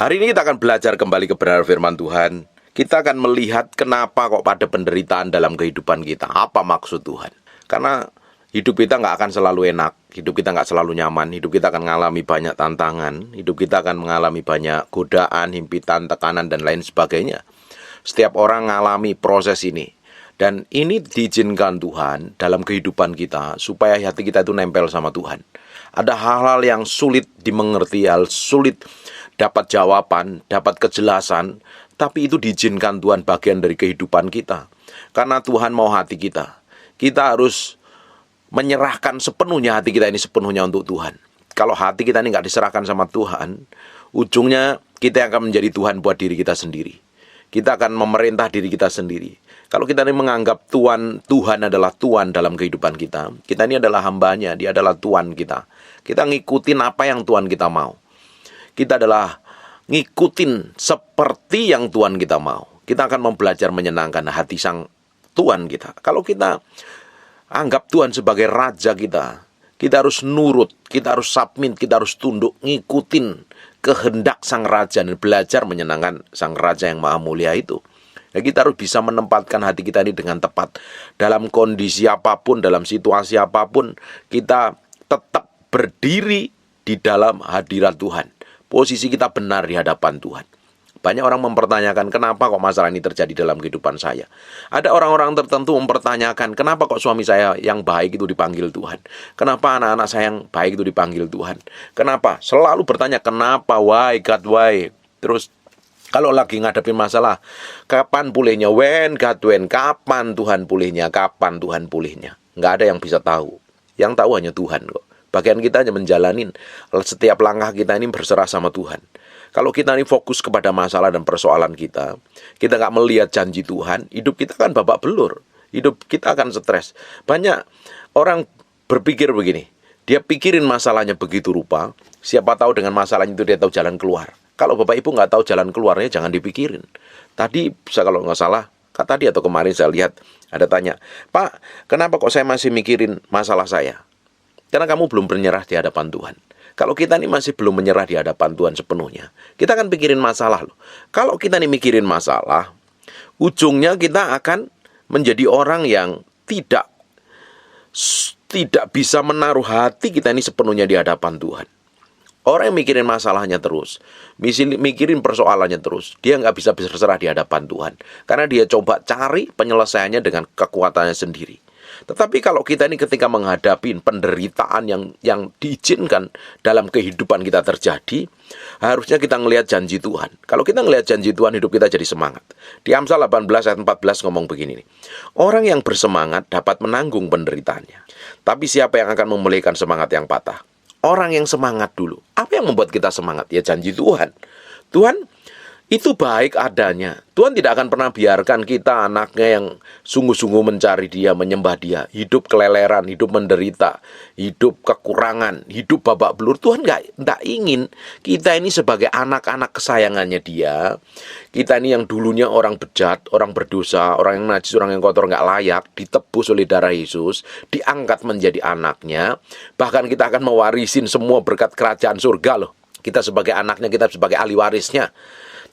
Hari ini kita akan belajar kembali kebenaran firman Tuhan. Kita akan melihat kenapa kok pada penderitaan dalam kehidupan kita. Apa maksud Tuhan? Karena hidup kita nggak akan selalu enak. Hidup kita nggak selalu nyaman. Hidup kita akan mengalami banyak tantangan. Hidup kita akan mengalami banyak godaan, himpitan, tekanan, dan lain sebagainya. Setiap orang mengalami proses ini. Dan ini diizinkan Tuhan dalam kehidupan kita supaya hati kita itu nempel sama Tuhan. Ada hal-hal yang sulit dimengerti, hal sulit dapat jawaban, dapat kejelasan, tapi itu diizinkan Tuhan bagian dari kehidupan kita. Karena Tuhan mau hati kita. Kita harus menyerahkan sepenuhnya hati kita ini sepenuhnya untuk Tuhan. Kalau hati kita ini nggak diserahkan sama Tuhan, ujungnya kita akan menjadi Tuhan buat diri kita sendiri. Kita akan memerintah diri kita sendiri. Kalau kita ini menganggap Tuhan adalah Tuhan dalam kehidupan kita, kita ini adalah hambanya, Dia adalah Tuhan kita. Kita ngikutin apa yang Tuhan kita mau. Kita adalah ngikutin seperti yang Tuhan kita mau. Kita akan belajar menyenangkan hati sang Tuhan kita. Kalau kita anggap Tuhan sebagai Raja kita harus nurut, kita harus submit, kita harus tunduk, ngikutin kehendak sang Raja dan belajar menyenangkan sang Raja yang maha mulia itu. Ya, kita harus bisa menempatkan hati kita ini dengan tepat. Dalam kondisi apapun, dalam situasi apapun, kita tetap berdiri di dalam hadirat Tuhan. Posisi kita benar di hadapan Tuhan. Banyak orang mempertanyakan, kenapa kok masalah ini terjadi dalam kehidupan saya? Ada orang-orang tertentu mempertanyakan, kenapa kok suami saya yang baik itu dipanggil Tuhan? Kenapa anak-anak saya yang baik itu dipanggil Tuhan? Kenapa? Selalu bertanya, kenapa? Why God, why? Terus, kalau lagi ngadepin masalah, kapan pulihnya? When God, when? Kapan Tuhan pulihnya? Kapan Tuhan pulihnya? Nggak ada yang bisa tahu. Yang tahu hanya Tuhan kok. Bagian kita hanya menjalanin setiap langkah kita ini berserah sama Tuhan. Kalau kita ini fokus kepada masalah dan persoalan kita nggak melihat janji Tuhan, hidup kita kan babak belur. Hidup kita akan stres. Banyak orang berpikir begini, dia pikirin masalahnya begitu rupa, siapa tahu dengan masalahnya itu dia tahu jalan keluar. Kalau Bapak Ibu nggak tahu jalan keluarnya, jangan dipikirin. Tadi, kalau nggak salah, tadi atau kemarin saya lihat, ada tanya, Pak, kenapa kok saya masih mikirin masalah saya? Karena kamu belum menyerah di hadapan Tuhan. Kalau kita ini masih belum menyerah di hadapan Tuhan sepenuhnya, kita akan pikirin masalah loh. Kalau kita ini mikirin masalah, ujungnya kita akan menjadi orang yang tidak bisa menaruh hati kita ini sepenuhnya di hadapan Tuhan. Orang yang mikirin masalahnya terus, mikirin persoalannya terus, dia nggak bisa berserah di hadapan Tuhan. Karena dia coba cari penyelesaiannya dengan kekuatannya sendiri. Tetapi kalau kita ini ketika menghadapi penderitaan yang diizinkan dalam kehidupan kita terjadi, harusnya kita ngelihat janji Tuhan. Kalau kita ngelihat janji Tuhan, hidup kita jadi semangat. Di Amsal 18 ayat 14 ngomong begini nih. Orang yang bersemangat dapat menanggung penderitaannya. Tapi siapa yang akan memulihkan semangat yang patah? Orang yang semangat dulu. Apa yang membuat kita semangat? Ya janji Tuhan. Tuhan itu baik adanya. Tuhan tidak akan pernah biarkan kita anaknya yang sungguh-sungguh mencari Dia, menyembah Dia, hidup keleleran, hidup menderita, hidup kekurangan, hidup babak belur. Tuhan nggak ingin kita ini sebagai anak-anak kesayangannya Dia. Kita ini yang dulunya orang bejat, orang berdosa, orang yang najis, orang yang kotor, nggak layak, ditebus oleh darah Yesus, diangkat menjadi anaknya. Bahkan kita akan mewarisin semua berkat kerajaan surga loh. Kita sebagai anaknya, kita sebagai ahli warisnya.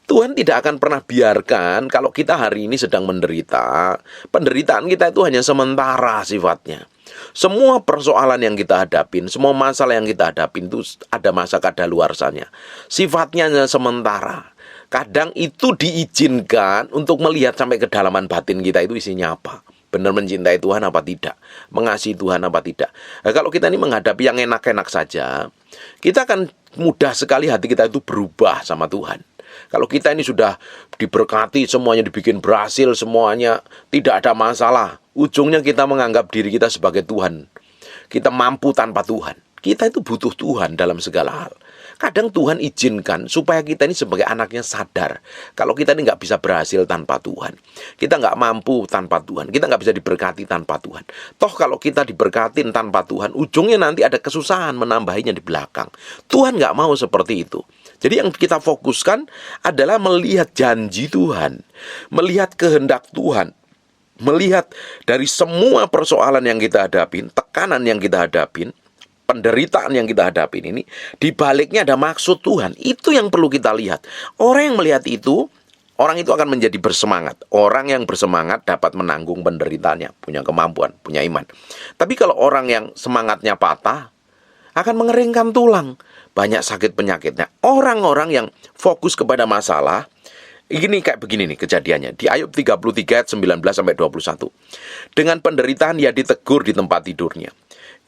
Tuhan tidak akan pernah biarkan kalau kita hari ini sedang menderita. Penderitaan kita itu hanya sementara sifatnya. Semua persoalan yang kita hadapin, semua masalah yang kita hadapin itu ada masa kadaluarsanya. Sifatnya hanya sementara. Kadang itu diizinkan untuk melihat sampai kedalaman batin kita itu isinya apa. Benar mencintai Tuhan apa tidak? Mengasihi Tuhan apa tidak? Nah, kalau kita ini menghadapi yang enak-enak saja, kita akan mudah sekali hati kita itu berubah sama Tuhan. Kalau kita ini sudah diberkati, semuanya dibikin berhasil, semuanya tidak ada masalah, ujungnya kita menganggap diri kita sebagai Tuhan. Kita mampu tanpa Tuhan. Kita itu butuh Tuhan dalam segala hal. Kadang Tuhan izinkan supaya kita ini sebagai anaknya sadar kalau kita ini nggak bisa berhasil tanpa Tuhan. Kita nggak mampu tanpa Tuhan. Kita nggak bisa diberkati tanpa Tuhan. Toh kalau kita diberkatin tanpa Tuhan, ujungnya nanti ada kesusahan menambahinya di belakang. Tuhan nggak mau seperti itu. Jadi yang kita fokuskan adalah melihat janji Tuhan, melihat kehendak Tuhan, melihat dari semua persoalan yang kita hadapin, tekanan yang kita hadapin, penderitaan yang kita hadapi ini, di baliknya ada maksud Tuhan. Itu yang perlu kita lihat. Orang yang melihat itu, orang itu akan menjadi bersemangat. Orang yang bersemangat dapat menanggung penderitaannya, punya kemampuan, punya iman. Tapi kalau orang yang semangatnya patah, akan mengeringkan tulang, banyak sakit penyakitnya. Orang-orang yang fokus kepada masalah, ini kayak begini nih kejadiannya. Di Ayub 33 ayat 19-21. Dengan penderitaan ia ditegur di tempat tidurnya.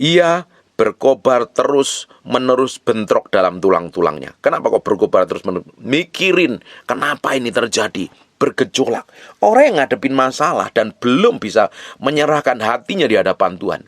Ia berkobar terus menerus bentrok dalam tulang-tulangnya. Kenapa kok berkobar terus menerus? Mikirin kenapa ini terjadi, bergejolak. Orang yang ngadepin masalah dan belum bisa menyerahkan hatinya di hadapan Tuhan,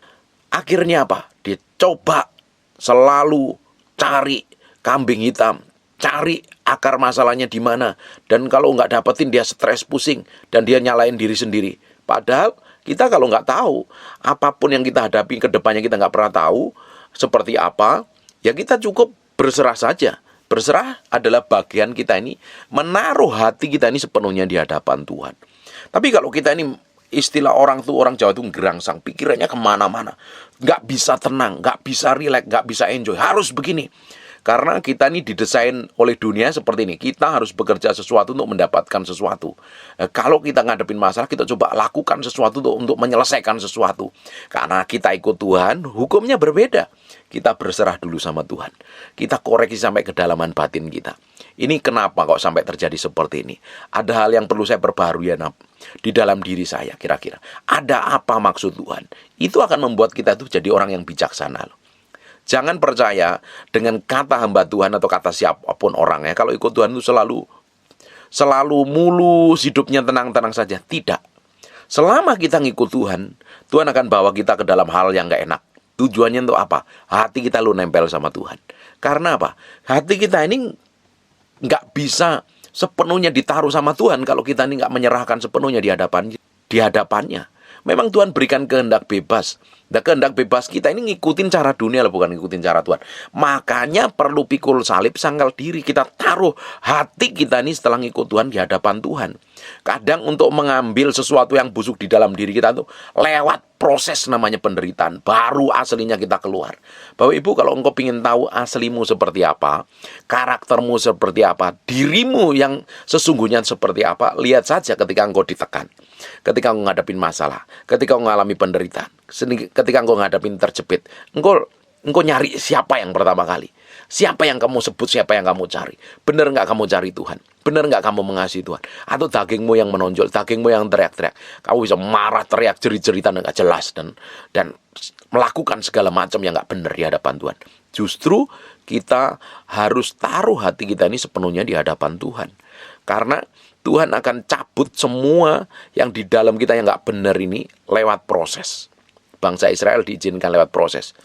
akhirnya apa? Dicoba selalu cari kambing hitam, cari akar masalahnya di mana. Dan kalau nggak dapetin dia stres, pusing, dan dia nyalain diri sendiri. Padahal kita kalau nggak tahu, apapun yang kita hadapi ke depannya kita nggak pernah tahu seperti apa, ya kita cukup berserah saja. Berserah adalah bagian kita ini, menaruh hati kita ini sepenuhnya di hadapan Tuhan. Tapi kalau kita ini, istilah orang Jawa itu gerangsang, pikirannya kemana-mana, nggak bisa tenang, nggak bisa rileks, nggak bisa enjoy, harus begini. Karena kita ini didesain oleh dunia seperti ini. Kita harus bekerja sesuatu untuk mendapatkan sesuatu. Kalau kita ngadepin masalah, kita coba lakukan sesuatu untuk menyelesaikan sesuatu. Karena kita ikut Tuhan, hukumnya berbeda. Kita berserah dulu sama Tuhan. Kita koreksi sampai kedalaman batin kita. Ini kenapa kok sampai terjadi seperti ini? Ada hal yang perlu saya perbaharui ya, di dalam diri saya kira-kira. Ada apa maksud Tuhan? Itu akan membuat kita tuh jadi orang yang bijaksana loh. Jangan percaya dengan kata hamba Tuhan atau kata siapapun orangnya. Kalau ikut Tuhan itu selalu mulus, hidupnya tenang-tenang saja. Tidak. Selama kita ngikut Tuhan, Tuhan akan bawa kita ke dalam hal yang gak enak. Tujuannya untuk apa? Hati kita lu nempel sama Tuhan. Karena apa? Hati kita ini gak bisa sepenuhnya ditaruh sama Tuhan kalau kita ini gak menyerahkan sepenuhnya di hadapannya. Memang Tuhan berikan kehendak bebas. Nah, kehendak bebas kita ini ngikutin cara dunia loh, bukan ngikutin cara Tuhan. Makanya perlu pikul salib, sangkal diri. Kita taruh hati kita ini setelah ngikut Tuhan di hadapan Tuhan. Kadang untuk mengambil sesuatu yang busuk di dalam diri kita tuh lewat proses namanya penderitaan. Baru aslinya kita keluar. Bapak Ibu, kalau engkau ingin tahu aslimu seperti apa, karaktermu seperti apa, dirimu yang sesungguhnya seperti apa, lihat saja ketika engkau ditekan. Ketika engkau ngadepin masalah, ketika engkau mengalami penderitaan, ketika engkau ngadepin terjepit, engkau nyari siapa yang pertama kali? Siapa yang kamu sebut, siapa yang kamu cari? Benar nggak kamu cari Tuhan? Benar nggak kamu mengasihi Tuhan? Atau dagingmu yang menonjol, dagingmu yang teriak-teriak? Kamu bisa marah, teriak, jerit-jeritan nggak jelas dan melakukan segala macam yang nggak benar di hadapan Tuhan. Justru kita harus taruh hati kita ini sepenuhnya di hadapan Tuhan. Karena Tuhan akan cabut semua yang di dalam kita yang nggak benar ini lewat proses. Bangsa Israel diizinkan lewat proses.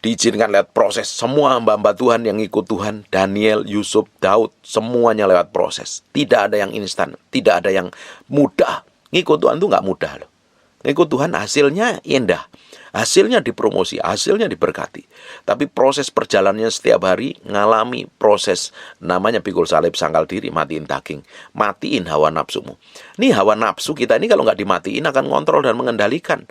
Diizinkan lewat proses. Semua hamba-hamba Tuhan yang ikut Tuhan, Daniel, Yusuf, Daud, semuanya lewat proses. Tidak ada yang instan, tidak ada yang mudah. Ngikut Tuhan itu nggak mudah loh. Ngikut Tuhan hasilnya indah. Hasilnya dipromosi, hasilnya diberkati. Tapi proses perjalanannya setiap hari ngalami proses namanya pikul salib, sangkal diri, matiin daging, matiin hawa nafsumu. Ini hawa nafsu kita ini kalau nggak dimatiin akan ngontrol dan mengendalikan.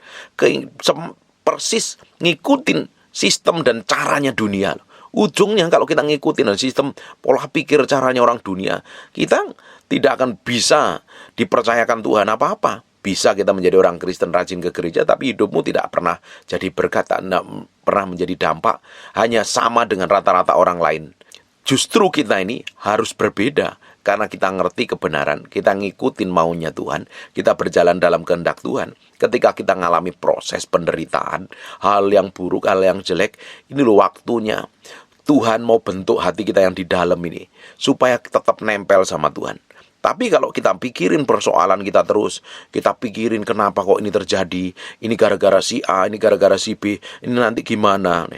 Persis ngikutin sistem dan caranya dunia. Ujungnya kalau kita ngikutin sistem pola pikir caranya orang dunia, kita tidak akan bisa dipercayakan Tuhan apa-apa. Bisa kita menjadi orang Kristen rajin ke gereja, tapi hidupmu tidak pernah jadi berkat, tidak pernah menjadi dampak, hanya sama dengan rata-rata orang lain. Justru kita ini harus berbeda, karena kita ngerti kebenaran, kita ngikutin maunya Tuhan, kita berjalan dalam kehendak Tuhan. Ketika kita ngalami proses penderitaan, hal yang buruk, hal yang jelek, ini loh waktunya. Tuhan mau bentuk hati kita yang di dalam ini, supaya tetap nempel sama Tuhan. Tapi kalau kita pikirin persoalan kita terus, kita pikirin kenapa kok ini terjadi, ini gara-gara si A, ini gara-gara si B, ini nanti gimana.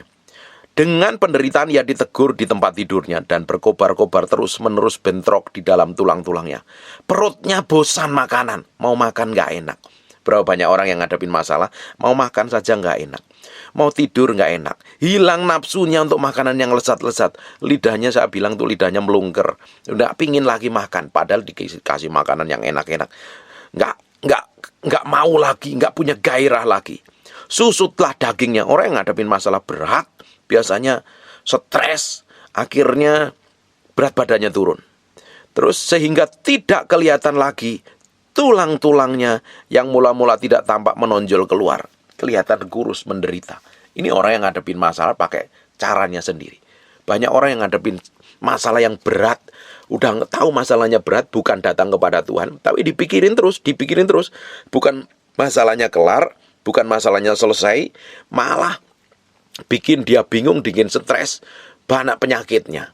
Dengan penderitaan ia ditegur di tempat tidurnya dan berkobar-kobar terus-menerus bentrok di dalam tulang-tulangnya. Perutnya bosan makanan, mau makan gak enak. Berapa banyak orang yang ngadepin masalah, mau makan saja gak enak. Mau tidur nggak enak, hilang nafsunya untuk makanan yang lezat-lezat. Lidahnya saya bilang tuh lidahnya melungker, nggak pingin lagi makan. Padahal dikasih makanan yang enak-enak, nggak mau lagi, nggak punya gairah lagi. Susutlah dagingnya. Orang yang ngadepin masalah berat, biasanya stres, akhirnya berat badannya turun. Terus sehingga tidak kelihatan lagi tulang-tulangnya yang mula-mula tidak tampak menonjol keluar. Kelihatan kurus, menderita. Ini orang yang ngadepin masalah pakai caranya sendiri. Banyak orang yang ngadepin masalah yang berat, udah tahu masalahnya berat, bukan datang kepada Tuhan, tapi dipikirin terus. Bukan masalahnya kelar, bukan masalahnya selesai, malah bikin dia bingung, bikin stres, banyak penyakitnya.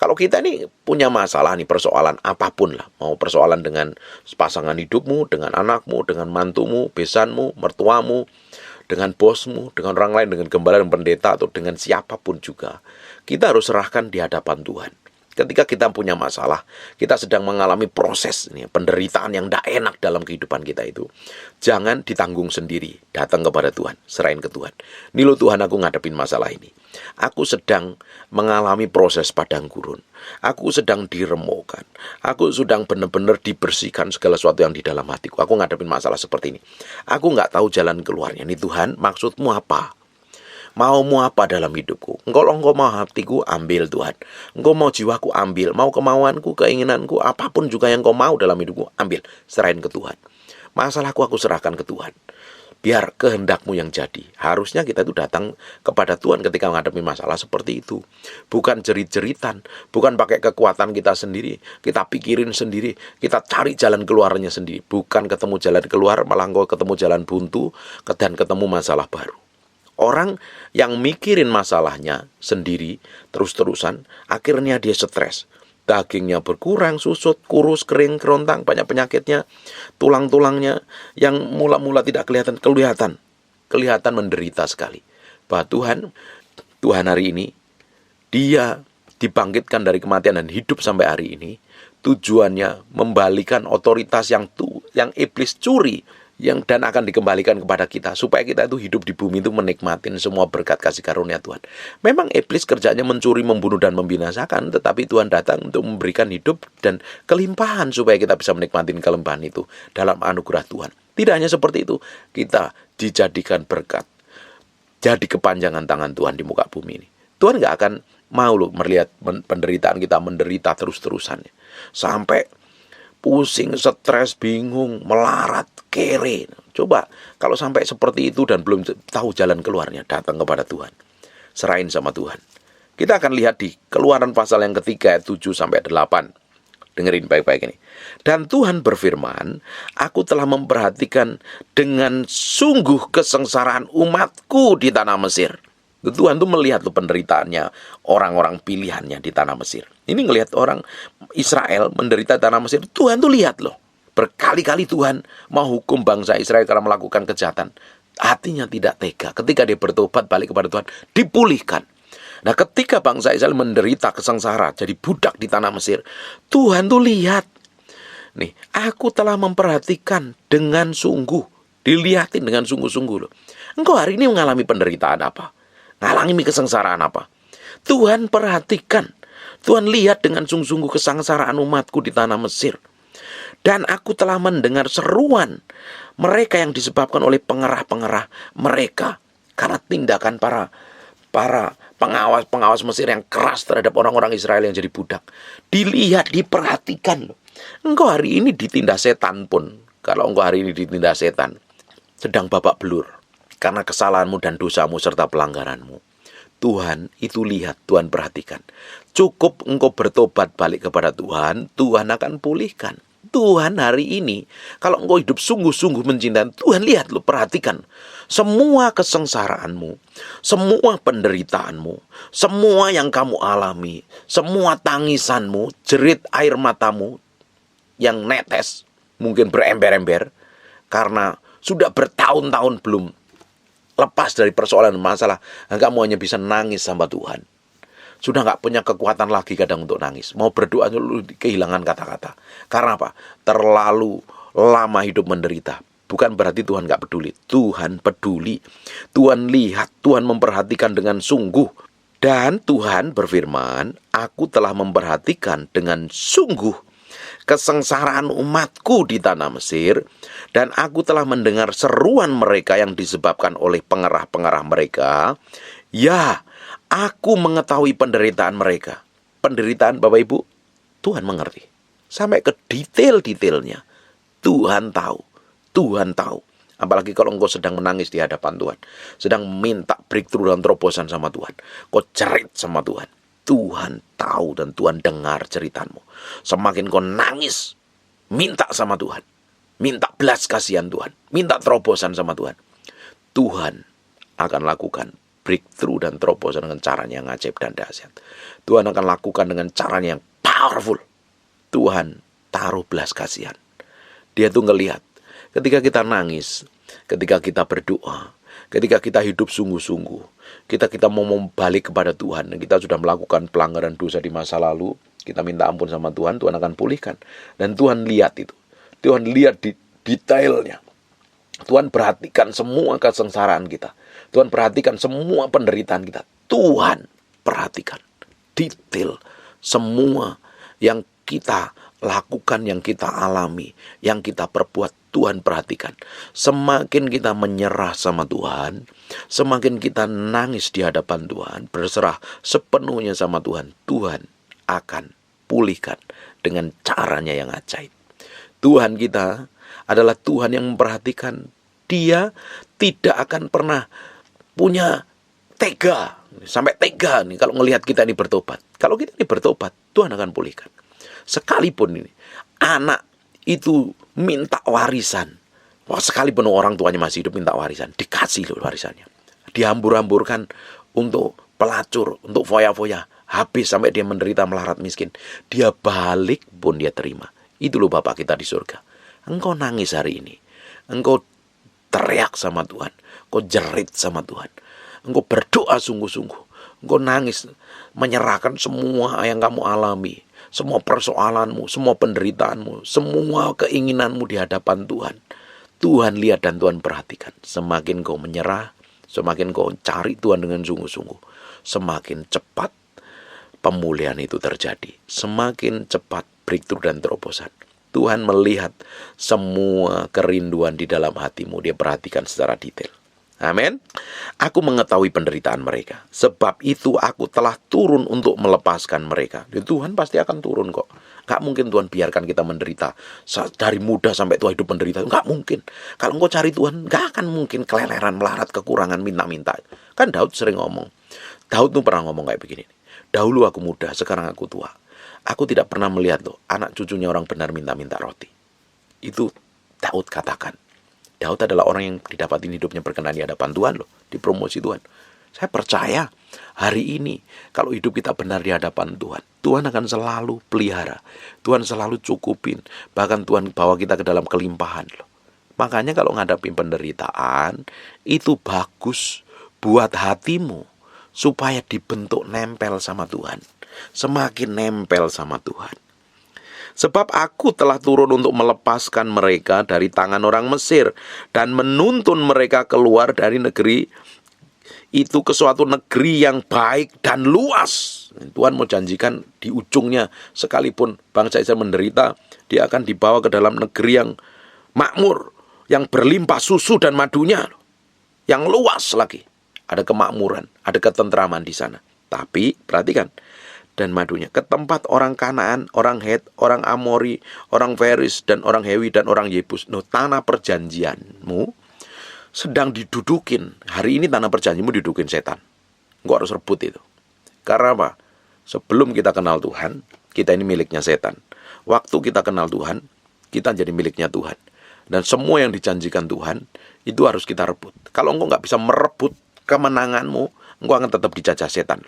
Kalau kita nih punya masalah nih, persoalan apapun lah, mau persoalan dengan pasangan hidupmu, dengan anakmu, dengan mantumu, besanmu, mertuamu, dengan bosmu, dengan orang lain, dengan gembala dan pendeta, atau dengan siapapun juga, kita harus serahkan di hadapan Tuhan. Ketika kita punya masalah, kita sedang mengalami proses ini, penderitaan yang tidak enak dalam kehidupan kita itu, jangan ditanggung sendiri, datang kepada Tuhan, serahin ke Tuhan. Nih lo Tuhan, aku ngadepin masalah ini. Aku sedang mengalami proses padang gurun. Aku sedang diremukkan. Aku sedang benar-benar dibersihkan segala sesuatu yang di dalam hatiku. Aku ngadepin masalah seperti ini. Aku nggak tahu jalan keluarnya. Nih Tuhan, maksudmu apa? Maumu apa dalam hidupku? Engkau mau hatiku, ambil Tuhan. Engkau mau jiwaku, ambil. Mau kemauanku, keinginanku, apapun juga yang kau mau dalam hidupku, ambil. Serahin ke Tuhan. Masalahku aku serahkan ke Tuhan. Biar kehendakmu yang jadi. Harusnya kita itu datang kepada Tuhan ketika menghadapi masalah seperti itu. Bukan jerit-jeritan. Bukan pakai kekuatan kita sendiri. Kita pikirin sendiri. Kita cari jalan keluarnya sendiri. Bukan ketemu jalan keluar, malah engkau ketemu jalan buntu dan ketemu masalah baru. Orang yang mikirin masalahnya sendiri terus-terusan, akhirnya dia stres. Dagingnya berkurang, susut, kurus, kering, kerontang, banyak penyakitnya. Tulang-tulangnya yang mula-mula tidak kelihatan menderita sekali. Bahwa Tuhan hari ini, dia dibangkitkan dari kematian dan hidup sampai hari ini. Tujuannya membalikan otoritas yang iblis curi, dan akan dikembalikan kepada kita, supaya kita itu hidup di bumi itu menikmatin semua berkat kasih karunia Tuhan. Memang iblis kerjanya mencuri, membunuh, dan membinasakan, tetapi Tuhan datang untuk memberikan hidup dan kelimpahan supaya kita bisa menikmati kelimpahan itu dalam anugerah Tuhan. Tidak hanya seperti itu, kita dijadikan berkat, jadi kepanjangan tangan Tuhan di muka bumi ini. Tuhan gak akan mau melihat penderitaan kita menderita terus-terusan sampai pusing, stres, bingung, melarat, kere. Coba kalau sampai seperti itu dan belum tahu jalan keluarnya, datang kepada Tuhan. Serahin sama Tuhan. Kita akan lihat di Keluaran pasal yang ketiga, 7-8. Dengerin baik-baik ini. Dan Tuhan berfirman, aku telah memperhatikan dengan sungguh kesengsaraan umatku di tanah Mesir. Tuhan tuh melihat penderitaannya orang-orang pilihannya di tanah Mesir. Ini ngelihat orang Israel menderita di tanah Mesir. Tuhan tuh lihat loh. Berkali-kali Tuhan mau hukum bangsa Israel karena melakukan kejahatan. Hatinya tidak tega. Ketika dia bertobat balik kepada Tuhan, dipulihkan. Nah, ketika bangsa Israel menderita kesengsara, jadi budak di tanah Mesir, Tuhan tuh lihat. Nih, aku telah memperhatikan dengan sungguh. Dilihatin dengan sungguh-sungguh loh. Engkau hari ini mengalami penderitaan apa? Ngalami kesengsaraan apa? Tuhan perhatikan. Tuhan lihat dengan sungguh-sungguh kesengsaraan umatku di tanah Mesir. Dan aku telah mendengar seruan mereka yang disebabkan oleh pengerah-pengerah mereka. Karena tindakan para pengawas Mesir yang keras terhadap orang-orang Israel yang jadi budak. Dilihat, diperhatikan loh. Engkau hari ini ditindas setan pun. Kalau engkau hari ini ditindas setan, sedang babak belur karena kesalahanmu dan dosamu serta pelanggaranmu. Tuhan itu lihat, Tuhan perhatikan. Cukup engkau bertobat balik kepada Tuhan, Tuhan akan pulihkan. Tuhan hari ini, kalau engkau hidup sungguh-sungguh mencintai Tuhan, lihat lo, perhatikan. Semua kesengsaraanmu, semua penderitaanmu, semua yang kamu alami, semua tangisanmu, jerit air matamu yang netes, mungkin berember-ember, karena sudah bertahun-tahun belum lepas dari persoalan masalah, kamu hanya bisa nangis sama Tuhan. Sudah gak punya kekuatan lagi kadang untuk nangis. Mau berdoa lu kehilangan kata-kata. Karena apa? Terlalu lama hidup menderita. Bukan berarti Tuhan gak peduli. Tuhan peduli. Tuhan lihat, Tuhan memperhatikan dengan sungguh. Dan Tuhan berfirman, aku telah memperhatikan dengan sungguh kesengsaraan umatku di tanah Mesir, dan aku telah mendengar seruan mereka yang disebabkan oleh pengerah-pengerah mereka. Ya, Aku mengetahui penderitaan mereka. Penderitaan Bapak Ibu, Tuhan mengerti. Sampai ke detail-detailnya. Tuhan tahu. Tuhan tahu. Apalagi kalau engkau sedang menangis di hadapan Tuhan. Sedang minta breakthrough dan terobosan sama Tuhan. Kau cerit sama Tuhan. Tuhan tahu dan Tuhan dengar ceritamu. Semakin kau nangis, minta sama Tuhan. Minta belas kasihan Tuhan. Minta terobosan sama Tuhan. Tuhan akan lakukan breakthrough dan terobosan dengan caranya yang ajaib dan dahsyat. Tuhan akan lakukan dengan caranya yang powerful. Tuhan taruh belas kasihan. Dia tuh ngelihat ketika kita nangis, ketika kita berdoa, ketika kita hidup sungguh-sungguh, kita mau balik kepada Tuhan, dan kita sudah melakukan pelanggaran dosa di masa lalu, kita minta ampun sama Tuhan, Tuhan akan pulihkan. Dan Tuhan lihat itu. Tuhan lihat di detailnya. Tuhan perhatikan semua kesengsaraan kita. Tuhan perhatikan semua penderitaan kita. Tuhan perhatikan detail semua yang kita lakukan, yang kita alami, yang kita perbuat. Tuhan perhatikan. Semakin kita menyerah sama Tuhan, semakin kita nangis di hadapan Tuhan, berserah sepenuhnya sama Tuhan, Tuhan akan pulihkan dengan caranya yang ajaib. Tuhan kita adalah Tuhan yang memperhatikan. Dia tidak akan pernah punya tega, sampai tega nih kalau ngelihat kita ini bertobat. Kalau kita ini bertobat, Tuhan akan pulihkan. Sekalipun ini anak itu minta warisan. Wah, sekalipun orang tuanya masih hidup minta warisan, dikasih loh warisannya. Dihambur-hamburkan untuk pelacur, untuk foya-foya, habis sampai dia menderita melarat miskin. Dia balik pun dia terima. Itu loh Bapak kita di surga. Engkau nangis hari ini, engkau teriak sama Tuhan, engkau jerit sama Tuhan, engkau berdoa sungguh-sungguh, engkau nangis, menyerahkan semua yang kamu alami, semua persoalanmu, semua penderitaanmu, semua keinginanmu di hadapan Tuhan. Tuhan lihat dan Tuhan perhatikan. Semakin kau menyerah, semakin kau cari Tuhan dengan sungguh-sungguh, semakin cepat pemulihan itu terjadi. Semakin cepat breakthrough dan terobosan. Tuhan melihat semua kerinduan di dalam hatimu. Dia perhatikan secara detail. Amin. Aku mengetahui penderitaan mereka. Sebab itu aku telah turun untuk melepaskan mereka. Tuhan pasti akan turun kok. Gak mungkin Tuhan biarkan kita menderita. Dari muda sampai tua hidup menderita. Gak mungkin. Kalau engkau cari Tuhan, gak akan mungkin keleleran, melarat, kekurangan, minta-minta. Kan Daud sering ngomong. Daud tuh pernah ngomong kayak begini. Dahulu aku muda, sekarang aku tua. Aku tidak pernah melihat loh anak cucunya orang benar minta-minta roti. Itu Daud katakan. Daud adalah orang yang didapatin hidupnya berkenan di hadapan Tuhan loh, dipromosi Tuhan. Saya percaya hari ini kalau hidup kita benar di hadapan Tuhan, Tuhan akan selalu pelihara, Tuhan selalu cukupin, bahkan Tuhan bawa kita ke dalam kelimpahan loh. Makanya kalau menghadapi penderitaan itu bagus buat hatimu supaya dibentuk nempel sama Tuhan, semakin nempel sama Tuhan. Sebab aku telah turun untuk melepaskan mereka dari tangan orang Mesir dan menuntun mereka keluar dari negeri itu ke suatu negeri yang baik dan luas. Tuhan mau janjikan di ujungnya sekalipun bangsa Israel menderita, dia akan dibawa ke dalam negeri yang makmur, yang berlimpah susu dan madunya, yang luas lagi. Ada kemakmuran, ada ketentraman di sana. Tapi perhatikan, dan madunya ke tempat orang Kanaan, orang Het, orang Amori, orang Feris, dan orang Hewi, dan orang Yebus. Tanah perjanjianmu sedang didudukin. Hari ini tanah perjanjianmu didudukin setan. Engkau harus rebut itu. Karena apa? Sebelum kita kenal Tuhan, kita ini miliknya setan. Waktu kita kenal Tuhan, kita jadi miliknya Tuhan. Dan semua yang dijanjikan Tuhan, itu harus kita rebut. Kalau engkau nggak bisa merebut kemenanganmu, engkau akan tetap dijajah setan.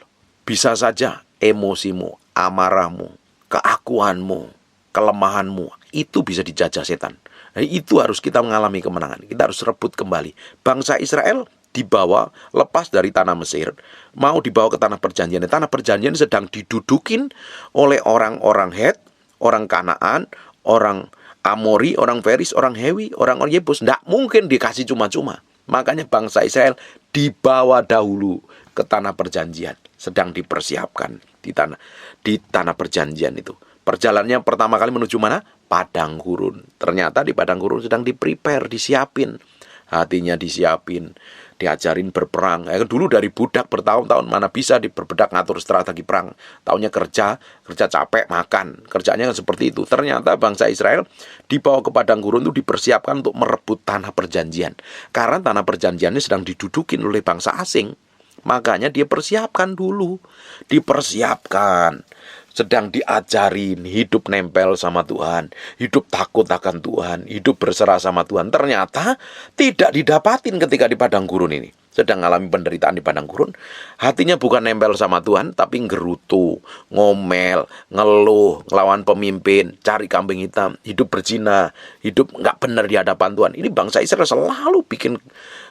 Bisa saja emosimu, amarahmu, keakuanmu, kelemahanmu, itu bisa dijajah setan. Nah, itu harus kita mengalami kemenangan. Kita harus rebut kembali. Bangsa Israel dibawa lepas dari tanah Mesir, mau dibawa ke tanah perjanjian. Tanah perjanjian sedang didudukin oleh orang-orang Het, orang Kanaan, orang Amori, orang Feris, orang Hewi, orang Yebus. Tidak mungkin dikasih cuma-cuma. Makanya bangsa Israel dibawa dahulu ke tanah perjanjian, sedang dipersiapkan di tanah perjanjian itu. Perjalanannya pertama kali menuju mana? Padang gurun. Ternyata di padang gurun sedang di-prepare, disiapin. Hatinya disiapin, diajarin berperang. Dulu dari budak bertahun-tahun mana bisa berbedak ngatur strategi perang. Taunya kerja capek, makan. Kerjanya kan seperti itu. Ternyata bangsa Israel dibawa ke padang gurun itu dipersiapkan untuk merebut tanah perjanjian. Karena tanah perjanjiannya sedang didudukin oleh bangsa asing. Makanya dia persiapkan dulu. Dipersiapkan. Sedang diajarin hidup nempel sama Tuhan, hidup takut akan Tuhan, hidup berserah sama Tuhan. Ternyata tidak didapatin ketika di padang gurun ini. Sedang mengalami penderitaan di padang gurun. Hatinya bukan nempel sama Tuhan, tapi gerutu, ngomel, ngeluh, ngelawan pemimpin, cari kambing hitam, hidup berzina, hidup nggak benar di hadapan Tuhan. Ini bangsa Israel selalu bikin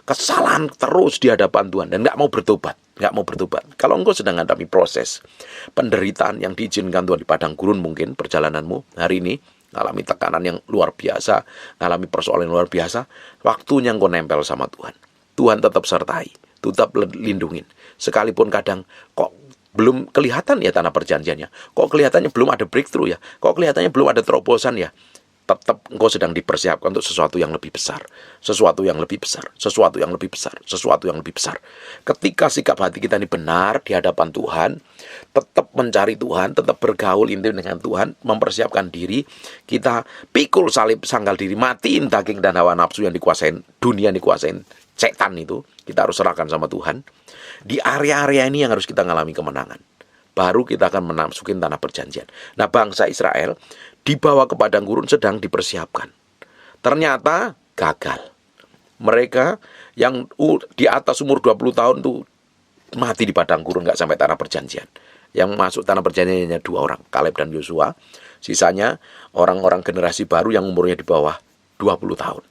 kesalahan terus di hadapan Tuhan dan nggak mau bertobat. Kalau engkau sedang menghadapi proses penderitaan yang diizinkan Tuhan di padang gurun, mungkin perjalananmu hari ini mengalami tekanan yang luar biasa, mengalami persoalan yang luar biasa, waktunya engkau nempel sama Tuhan. Tuhan tetap sertai, tetap lindungin. Sekalipun kadang kok belum kelihatan ya tanah perjanjiannya, kok kelihatannya belum ada breakthrough ya, kok kelihatannya belum ada terobosan ya, tetap engkau sedang dipersiapkan untuk sesuatu yang lebih besar, sesuatu yang lebih besar, sesuatu yang lebih besar, sesuatu yang lebih besar. Ketika sikap hati kita ini benar di hadapan Tuhan, tetap mencari Tuhan, tetap bergaul intim dengan Tuhan, mempersiapkan diri, kita pikul salib sangkal diri, matiin daging dan hawa nafsu yang dikuasain dunia, dikuasain setan itu, kita harus serahkan sama Tuhan. Di area-area ini yang harus kita mengalami kemenangan. Baru kita akan memasukin tanah perjanjian. Nah, bangsa Israel dibawa ke padang gurun sedang dipersiapkan. Ternyata gagal. Mereka yang di atas umur 20 tahun tuh mati di padang gurun, nggak sampai tanah perjanjian. Yang masuk tanah perjanjian hanya 2 orang, Kaleb dan Yosua. Sisanya orang-orang generasi baru yang umurnya di bawah 20 tahun.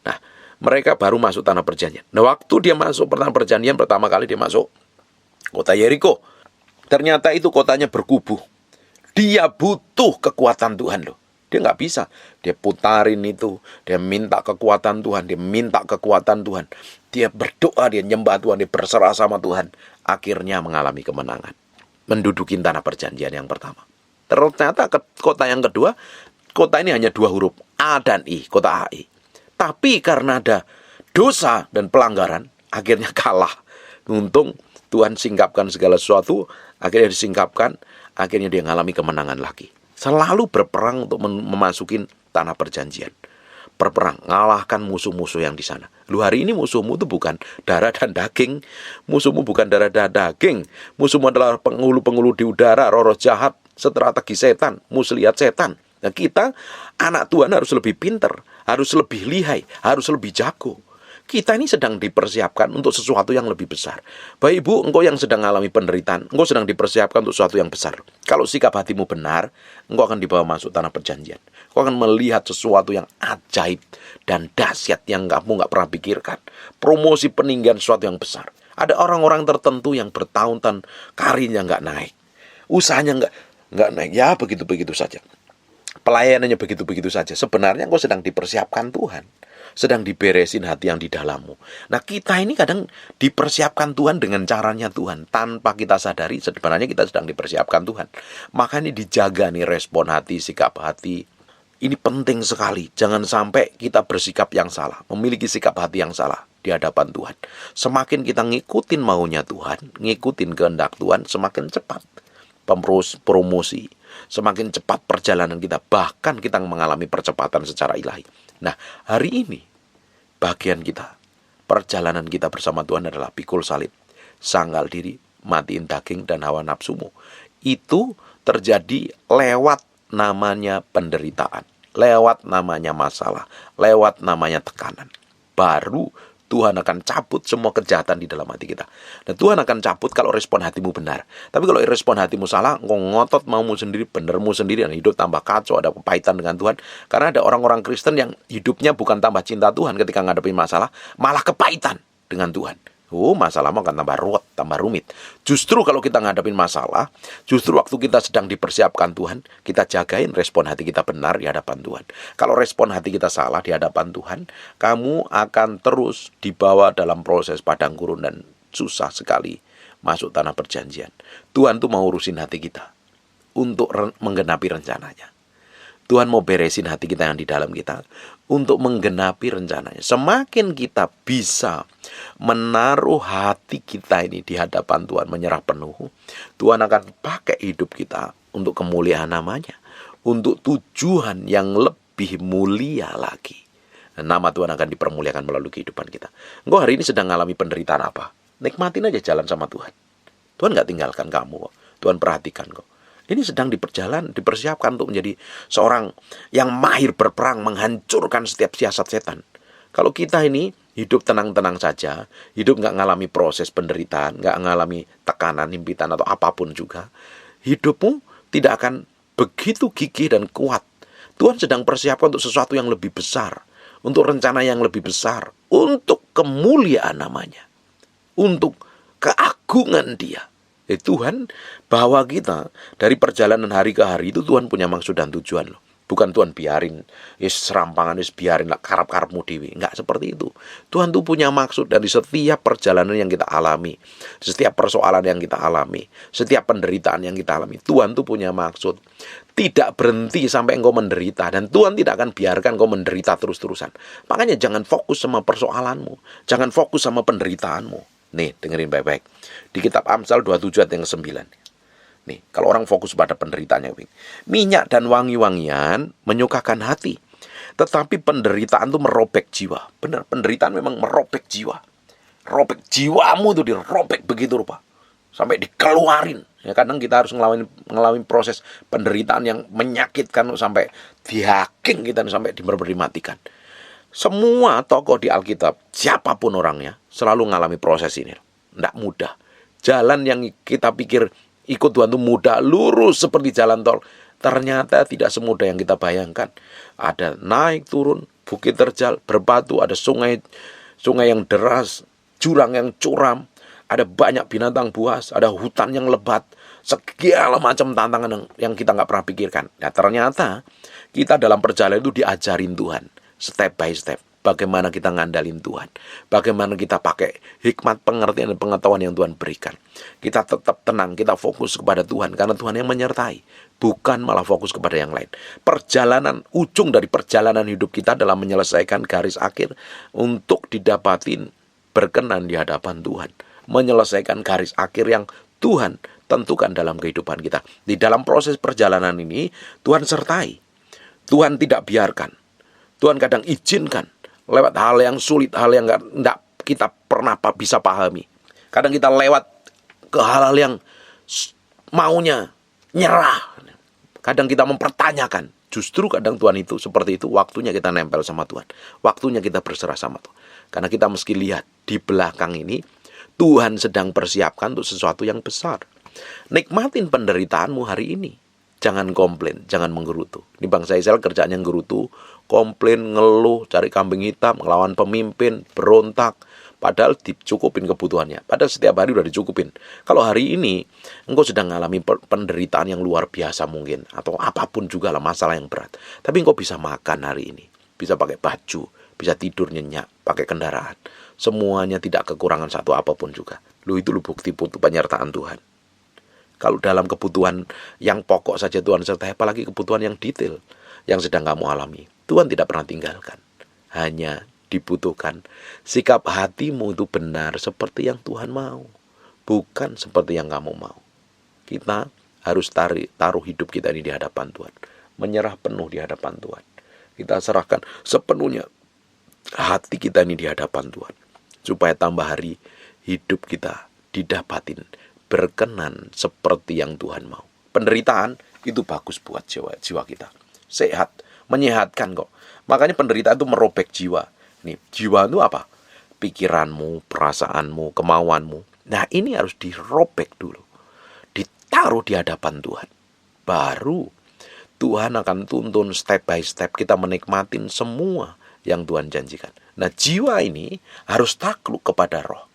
Nah, mereka baru masuk tanah perjanjian. Nah, waktu dia masuk tanah perjanjian, pertama kali dia masuk kota Yeriko. Ternyata itu kotanya berkubu. Dia butuh kekuatan Tuhan loh. Dia nggak bisa. Dia putarin itu. Dia minta kekuatan Tuhan. Dia minta kekuatan Tuhan. Dia berdoa, dia nyembah Tuhan, dia berserah sama Tuhan. Akhirnya mengalami kemenangan. Menduduki tanah perjanjian yang pertama. Ternyata kota yang kedua, kota ini hanya 2 huruf. A dan I, kota AI. Tapi karena ada dosa dan pelanggaran, akhirnya kalah. Untung Tuhan singkapkan segala sesuatu, akhirnya disingkapkan, akhirnya dia mengalami kemenangan lagi. Selalu berperang untuk memasukin tanah perjanjian. Berperang, ngalahkan musuh-musuh yang di sana. Lu hari ini musuhmu itu bukan darah dan daging. Musuhmu bukan darah dan daging. Musuhmu adalah penghulu-penghulu di udara, roh-roh jahat, strategi setan, muslihat setan. Nah, kita, anak Tuhan harus lebih pintar, harus lebih lihai, harus lebih jago. Kita ini sedang dipersiapkan untuk sesuatu yang lebih besar. Bapak Ibu, engkau yang sedang mengalami penderitaan, engkau sedang dipersiapkan untuk sesuatu yang besar. Kalau sikap hatimu benar, engkau akan dibawa masuk tanah perjanjian. Engkau akan melihat sesuatu yang ajaib dan dahsyat yang kamu nggak pernah pikirkan. Promosi peninggian sesuatu yang besar. Ada orang-orang tertentu yang bertahun-tahun karirnya nggak naik. Usahanya nggak naik. Ya begitu-begitu saja. Pelayanannya begitu-begitu saja. Sebenarnya engkau sedang dipersiapkan Tuhan. Sedang diberesin hati yang di dalammu. Nah, kita ini kadang dipersiapkan Tuhan dengan caranya Tuhan. Tanpa kita sadari, sebenarnya kita sedang dipersiapkan Tuhan. Makanya dijaga nih respon hati, sikap hati. Ini penting sekali. Jangan sampai kita bersikap yang salah. Memiliki sikap hati yang salah di hadapan Tuhan. Semakin kita ngikutin maunya Tuhan, ngikutin kehendak Tuhan, semakin cepat promosi. Semakin cepat perjalanan kita. Bahkan kita mengalami percepatan secara ilahi. Nah, hari ini bagian kita, perjalanan kita bersama Tuhan adalah pikul salib, sangkal diri, matiin daging dan hawa nafsumu. Itu terjadi lewat namanya penderitaan, lewat namanya masalah, lewat namanya tekanan. Baru Tuhan akan cabut semua kejahatan di dalam hati kita. Dan Tuhan akan cabut kalau respon hatimu benar. Tapi kalau respon hatimu salah, engkau ngotot maumu sendiri, benermu sendiri, dan hidup tambah kacau, ada kepahitan dengan Tuhan. Karena ada orang-orang Kristen yang hidupnya bukan tambah cinta Tuhan ketika menghadapi masalah, malah kepahitan dengan Tuhan. Masalahmu akan tambah ruwet, tambah rumit. Justru kalau kita ngadepin masalah, justru waktu kita sedang dipersiapkan Tuhan, kita jagain respon hati kita benar di hadapan Tuhan. Kalau respon hati kita salah di hadapan Tuhan, kamu akan terus dibawa dalam proses padang gurun dan susah sekali masuk tanah perjanjian. Tuhan tuh mau urusin hati kita untuk menggenapi rencananya. Tuhan mau beresin hati kita yang di dalam kita untuk menggenapi rencananya. Semakin kita bisa menaruh hati kita ini di hadapan Tuhan, menyerah penuh, Tuhan akan pakai hidup kita untuk kemuliaan namanya, untuk tujuan yang lebih mulia lagi. Nama Tuhan akan dipermuliakan melalui kehidupan kita. Engkau hari ini sedang mengalami penderitaan apa? Nikmatin aja jalan sama Tuhan. Tuhan gak tinggalkan kamu kok. Tuhan perhatikan kok. Ini sedang dipersiapkan untuk menjadi seorang yang mahir berperang, menghancurkan setiap siasat setan. Kalau kita ini hidup tenang-tenang saja, hidup nggak ngalami proses penderitaan, nggak ngalami tekanan, himpitan, atau apapun juga, hidupmu tidak akan begitu gigih dan kuat. Tuhan sedang persiapkan untuk sesuatu yang lebih besar, untuk rencana yang lebih besar, untuk kemuliaan namanya, untuk keagungan Dia. Tuhan bawa kita dari perjalanan hari ke hari itu. Tuhan punya maksud dan tujuan loh. Bukan Tuhan biarin, serampangan, biarin lah karap-karapmu dewi. Enggak seperti itu. Tuhan tuh punya maksud dari setiap perjalanan yang kita alami, setiap persoalan yang kita alami, setiap penderitaan yang kita alami. Tuhan tuh punya maksud. Tidak berhenti sampai engkau menderita, dan Tuhan tidak akan biarkan engkau menderita terus-terusan. Makanya jangan fokus sama persoalanmu, jangan fokus sama penderitaanmu. Nih, dengerin baik-baik. Di kitab Amsal 27 ayat yang ke-9. Nih, kalau orang fokus pada penderitaannya, minyak dan wangi-wangian menyukakan hati, tetapi penderitaan itu merobek jiwa. Benar, penderitaan memang merobek jiwa. Robek jiwamu itu dirobek begitu rupa, sampai dikeluarin. Ya, kadang kita harus ngelawan proses penderitaan yang menyakitkan sampai dihacking kita, sampai dimatikan. Semua tokoh di Alkitab, siapapun orangnya, selalu mengalami proses ini. Tidak mudah. Jalan yang kita pikir ikut Tuhan itu mudah, lurus seperti jalan tol, ternyata tidak semudah yang kita bayangkan. Ada naik turun, bukit terjal, berbatu, ada sungai yang deras, jurang yang curam, ada banyak binatang buas, ada hutan yang lebat, segala macam tantangan yang kita nggak pernah pikirkan. Nah, ternyata kita dalam perjalanan itu diajarin Tuhan step by step, bagaimana kita ngandalin Tuhan, bagaimana kita pakai hikmat, pengertian, dan pengetahuan yang Tuhan berikan. Kita tetap tenang, kita fokus kepada Tuhan, karena Tuhan yang menyertai, bukan malah fokus kepada yang lain. Ujung dari perjalanan hidup kita adalah menyelesaikan garis akhir untuk didapatin berkenan di hadapan Tuhan, menyelesaikan garis akhir yang Tuhan tentukan dalam kehidupan kita. Di dalam proses perjalanan ini, Tuhan sertai, Tuhan tidak biarkan, Tuhan kadang izinkan lewat hal yang sulit, hal yang nggak kita pernah bisa pahami. Kadang kita lewat ke hal-hal yang maunya nyerah. Kadang kita mempertanyakan. Justru kadang Tuhan itu seperti itu, waktunya kita nempel sama Tuhan, waktunya kita berserah sama Tuhan. Karena kita mesti lihat di belakang ini, Tuhan sedang persiapkan untuk sesuatu yang besar. Nikmatin penderitaanmu hari ini. Jangan komplain, jangan menggerutu. Ini bangsa Israel kerjaannya menggerutu, komplain, ngeluh, cari kambing hitam, ngelawan pemimpin, berontak. Padahal dicukupin kebutuhannya. Padahal setiap hari udah dicukupin. Kalau hari ini engkau sedang mengalami penderitaan yang luar biasa mungkin, atau apapun juga lah masalah yang berat, tapi engkau bisa makan hari ini, bisa pakai baju, bisa tidur nyenyak, pakai kendaraan. Semuanya tidak kekurangan satu apapun juga. Itu bukti penyertaan Tuhan. Kalau dalam kebutuhan yang pokok saja Tuhan sertai, apalagi kebutuhan yang detail yang sedang kamu alami, Tuhan tidak pernah tinggalkan. Hanya dibutuhkan sikap hatimu itu benar seperti yang Tuhan mau, bukan seperti yang kamu mau. Kita harus taruh hidup kita ini di hadapan Tuhan, menyerah penuh di hadapan Tuhan. Kita serahkan sepenuhnya hati kita ini di hadapan Tuhan, supaya tambah hari hidup kita didapatin berkenan seperti yang Tuhan mau. Penderitaan itu bagus buat jiwa kita. Sehat, menyehatkan kok. Makanya penderitaan itu merobek jiwa. Nih, jiwa itu apa? Pikiranmu, perasaanmu, kemauanmu. Nah, ini harus dirobek dulu. Ditaruh di hadapan Tuhan. Baru Tuhan akan tuntun step by step kita menikmatin semua yang Tuhan janjikan. Nah, jiwa ini harus takluk kepada roh.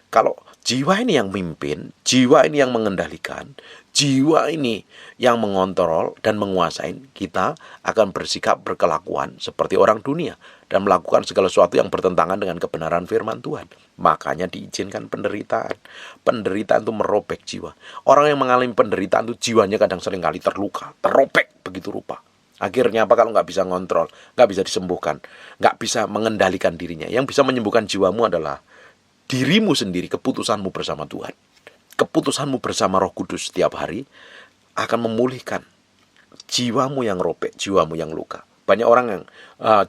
Kalau jiwa ini yang mimpin, jiwa ini yang mengendalikan, jiwa ini yang mengontrol dan menguasai, kita akan bersikap berkelakuan seperti orang dunia dan melakukan segala sesuatu yang bertentangan dengan kebenaran firman Tuhan. Makanya diizinkan penderitaan. Penderitaan itu merobek jiwa. Orang yang mengalami penderitaan itu jiwanya kadang seringkali terluka, terobek begitu rupa. Akhirnya apa kalau nggak bisa ngontrol, nggak bisa disembuhkan, nggak bisa mengendalikan dirinya. Yang bisa menyembuhkan jiwamu adalah dirimu sendiri, keputusanmu bersama Tuhan. Keputusanmu bersama Roh Kudus setiap hari akan memulihkan jiwamu yang robek, jiwamu yang luka. Banyak orang yang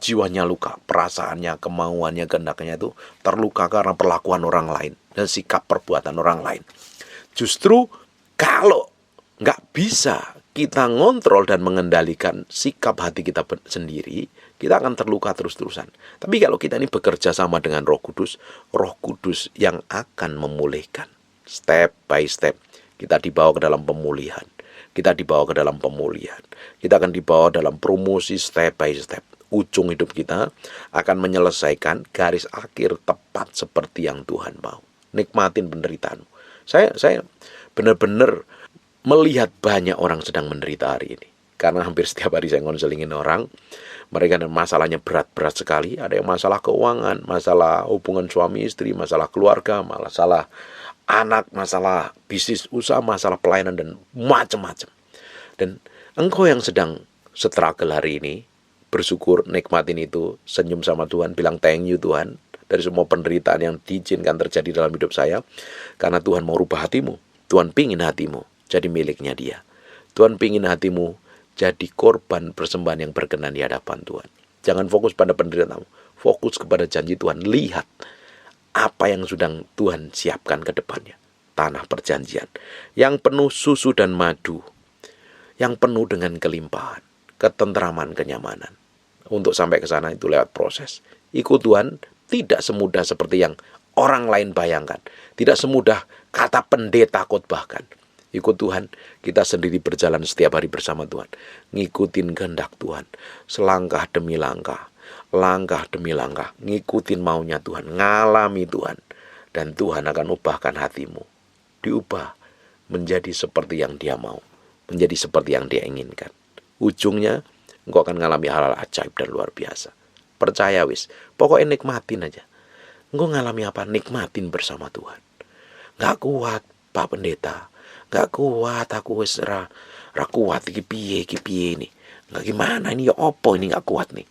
jiwanya luka, perasaannya, kemauannya, kehendaknya itu terluka karena perlakuan orang lain dan sikap perbuatan orang lain. Justru kalau nggak bisa kita ngontrol dan mengendalikan sikap hati kita sendiri, kita akan terluka terus-terusan. Tapi kalau kita ini bekerja sama dengan Roh Kudus yang akan memulihkan. Step by step, kita dibawa ke dalam pemulihan. Kita dibawa ke dalam pemulihan. Kita akan dibawa dalam promosi step by step. Ujung hidup kita akan menyelesaikan garis akhir tepat seperti yang Tuhan mau. Nikmatin penderitaanmu. Saya benar-benar melihat banyak orang sedang menderita hari ini. Karena hampir setiap hari saya ngonselingin orang. Mereka masalahnya berat-berat sekali. Ada yang masalah keuangan, masalah hubungan suami istri, masalah keluarga, masalah anak, masalah bisnis usaha, masalah pelayanan, dan macam-macam. Dan engkau yang sedang struggle hari ini, bersyukur, nikmatin itu, senyum sama Tuhan, bilang thank you Tuhan, dari semua penderitaan yang diizinkan terjadi dalam hidup saya. Karena Tuhan mau rubah hatimu. Tuhan pingin hatimu jadi miliknya Dia. Tuhan pingin hatimu jadi korban persembahan yang berkenan di hadapan Tuhan. Jangan fokus pada penderitaanmu, fokus kepada janji Tuhan. Lihat apa yang sudah Tuhan siapkan ke depannya. Tanah perjanjian yang penuh susu dan madu, yang penuh dengan kelimpahan, ketentraman, kenyamanan. Untuk sampai ke sana itu lewat proses. Ikut Tuhan tidak semudah seperti yang orang lain bayangkan. Tidak semudah kata pendeta khotbahkan. Ikut Tuhan, kita sendiri berjalan setiap hari bersama Tuhan. Ngikutin kehendak Tuhan, selangkah demi langkah, langkah demi langkah. Ngikutin maunya Tuhan, ngalami Tuhan. Dan Tuhan akan ubahkan hatimu. Diubah menjadi seperti yang Dia mau, menjadi seperti yang Dia inginkan. Ujungnya, engkau akan ngalami hal-hal ajaib dan luar biasa. Percaya wis, pokoknya nikmatin aja. Engkau ngalami apa? Nikmatin bersama Tuhan. Gak kuat, Pak Pendeta. Gak kuat, aku wis ra kuat iki piye ini. Gak gimana ini, ya opo ini gak kuat nih.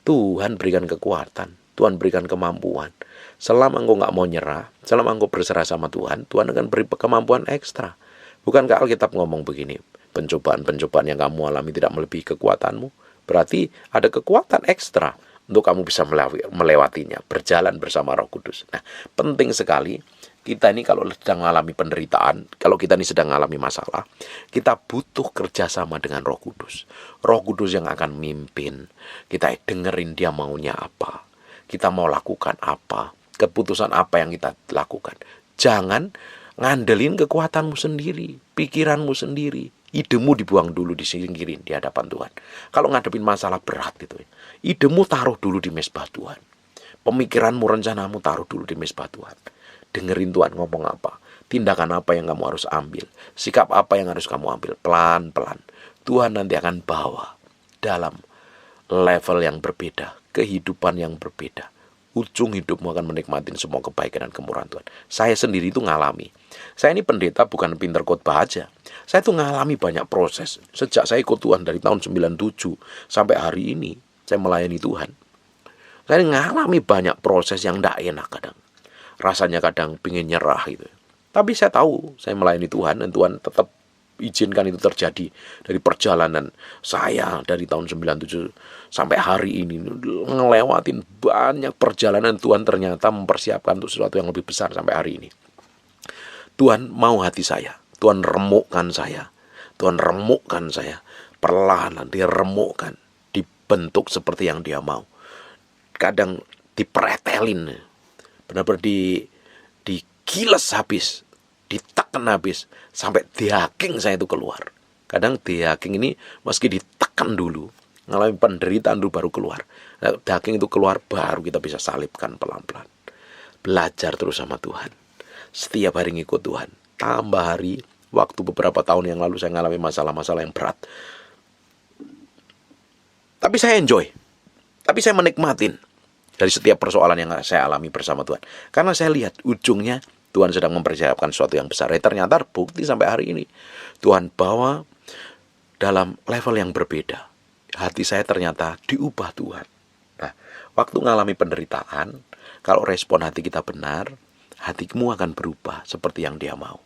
Tuhan berikan kekuatan, Tuhan berikan kemampuan. Selama engkau gak mau nyerah, selama engkau berserah sama Tuhan, Tuhan akan beri kemampuan ekstra. Bukankah Alkitab ngomong begini, pencobaan-pencobaan yang kamu alami tidak melebihi kekuatanmu? Berarti ada kekuatan ekstra untuk kamu bisa melewatinya, berjalan bersama Roh Kudus. Nah, penting sekali kita ini kalau sedang mengalami penderitaan, kalau kita ini sedang mengalami masalah, kita butuh kerjasama dengan Roh Kudus. Roh Kudus yang akan mimpin. Kita dengerin Dia maunya apa. Kita mau lakukan apa. Keputusan apa yang kita lakukan. Jangan ngandelin kekuatanmu sendiri, pikiranmu sendiri. Idemu dibuang dulu, disingkirin di hadapan Tuhan. Kalau ngadepin masalah berat gitu, idemu taruh dulu di mezbah Tuhan. Pemikiranmu, rencanamu taruh dulu di mezbah Tuhan. Dengerin Tuhan ngomong apa, tindakan apa yang kamu harus ambil, sikap apa yang harus kamu ambil, pelan-pelan. Tuhan nanti akan bawa dalam level yang berbeda, kehidupan yang berbeda. Ujung hidupmu akan menikmati semua kebaikan dan kemurahan Tuhan. Saya sendiri itu ngalami. Saya ini pendeta bukan pinter khotbah aja. Saya itu ngalami banyak proses. Sejak saya ikut Tuhan dari tahun 97 sampai hari ini, saya melayani Tuhan. Saya ngalami banyak proses yang tidak enak kadang. Rasanya kadang pingin nyerah gitu. Tapi saya tahu saya melayani Tuhan dan Tuhan tetap izinkan itu terjadi. Dari perjalanan saya dari tahun 97 sampai hari ini, ngelewatin banyak perjalanan, Tuhan ternyata mempersiapkan untuk sesuatu yang lebih besar sampai hari ini. Tuhan mau hati saya, Tuhan remukkan saya, Tuhan remukkan saya, perlahan diremukkan, dibentuk seperti yang Dia mau. Kadang dipretelin, benar-benar digiles habis, ditekan habis, sampai daging saya itu keluar. Kadang daging ini meski ditekan dulu, ngalami penderitaan dulu baru keluar. Nah, daging itu keluar baru kita bisa salibkan pelan-pelan. Belajar terus sama Tuhan. Setiap hari ngikut Tuhan. Tambah hari, waktu beberapa tahun yang lalu saya ngalami masalah-masalah yang berat. Tapi saya enjoy. Tapi saya menikmatin dari setiap persoalan yang saya alami bersama Tuhan. Karena saya lihat ujungnya Tuhan sedang mempersiapkan sesuatu yang besar. Ternyata bukti sampai hari ini. Tuhan bawa dalam level yang berbeda. hati saya ternyata diubah Tuhan. Nah, waktu mengalami penderitaan, kalau respon hati kita benar, hatimu akan berubah seperti yang Dia mau.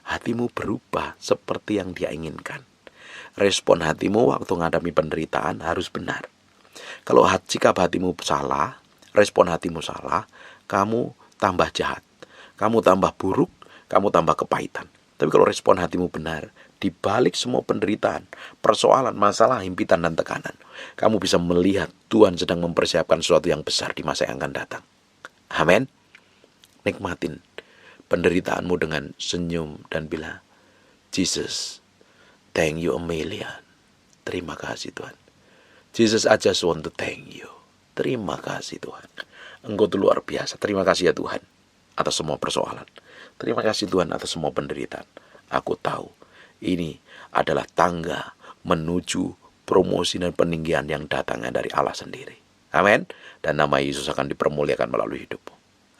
Hatimu berubah seperti yang Dia inginkan. Respon hatimu waktu menghadapi penderitaan harus benar. Kalau sikap hatimu salah, respon hatimu salah, kamu tambah jahat, kamu tambah buruk, kamu tambah kepahitan. Tapi kalau respon hatimu benar, di balik semua penderitaan, persoalan, masalah, himpitan, dan tekanan, kamu bisa melihat Tuhan sedang mempersiapkan sesuatu yang besar di masa yang akan datang. Amin. Nikmatin penderitaanmu dengan senyum dan bilang, Jesus, thank you a million. Terima kasih Tuhan. Jesus, I just want to thank you. Terima kasih Tuhan. Engkau itu luar biasa. Terima kasih ya Tuhan atas semua persoalan. Terima kasih Tuhan atas semua penderitaan. Aku tahu ini adalah tangga menuju promosi dan peninggian yang datangnya dari Allah sendiri. Amin. Dan nama Yesus akan dipermuliakan melalui hidupmu.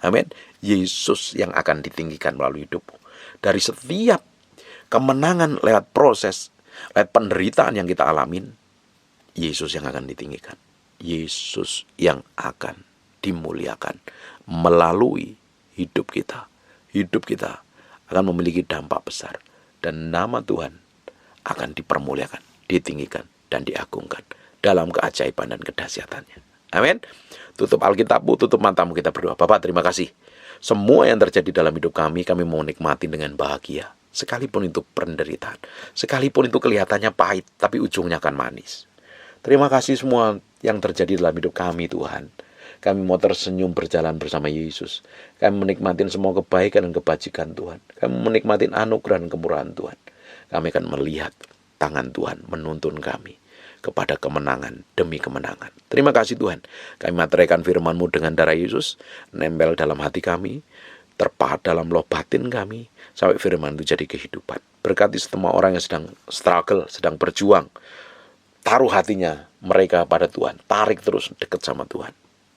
Amin. Yesus yang akan ditinggikan melalui hidupmu. Dari setiap kemenangan lewat proses, lewat penderitaan yang kita alamin, Yesus yang akan ditinggikan. Yesus yang akan dimuliakan melalui hidup kita. Hidup kita akan memiliki dampak besar. Dan nama Tuhan akan dipermuliakan, ditinggikan, dan diagungkan dalam keajaiban dan kedahsyatannya. Amin. Tutup Alkitabmu, tutup matamu, kita berdoa. Bapak, terima kasih. Semua yang terjadi dalam hidup kami mau nikmati dengan bahagia. Sekalipun itu penderitaan, sekalipun itu kelihatannya pahit, tapi ujungnya akan manis. Terima kasih semua yang terjadi dalam hidup kami, Tuhan. Kami mau tersenyum berjalan bersama Yesus. Kami menikmati semua kebaikan dan kebajikan Tuhan. Kami menikmati anugerah dan kemurahan Tuhan. Kami akan melihat tangan Tuhan menuntun kami kepada kemenangan demi kemenangan. Terima kasih Tuhan. Kami materaikan firman-Mu dengan darah Yesus, nempel dalam hati kami, terpahat dalam loh batin kami, sampai firman itu jadi kehidupan. Berkati semua orang yang sedang struggle, sedang berjuang. Taruh hatinya mereka pada Tuhan. Tarik terus dekat sama Tuhan.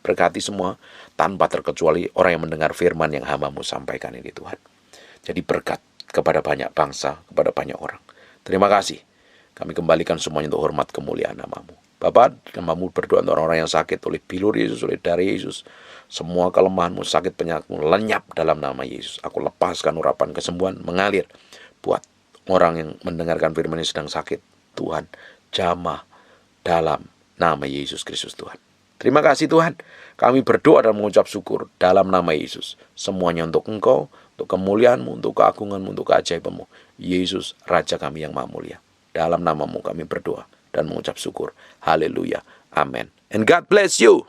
Berkati semua tanpa terkecuali orang yang mendengar firman yang hamba-Mu sampaikan ini Tuhan. Jadi berkat kepada banyak bangsa, kepada banyak orang. Terima kasih. Kami kembalikan semuanya untuk hormat kemuliaan nama-Mu. Bapak, hamba-Mu berdoa untuk orang-orang yang sakit oleh bilur Yesus, oleh darah Yesus. Semua kelemahan-Mu, sakit penyakit-Mu lenyap dalam nama Yesus. Aku lepaskan urapan kesembuhan mengalir buat orang yang mendengarkan firman yang sedang sakit. Tuhan, jamah dalam nama Yesus Kristus Tuhan. Terima kasih Tuhan. Kami berdoa dan mengucap syukur dalam nama Yesus. Semuanya untuk Engkau, untuk kemuliaan-Mu, untuk keagungan-Mu, untuk keajaiban-Mu. Yesus, Raja kami yang maha mulia. Dalam nama-Mu kami berdoa dan mengucap syukur. Haleluya. Amen. And God bless you.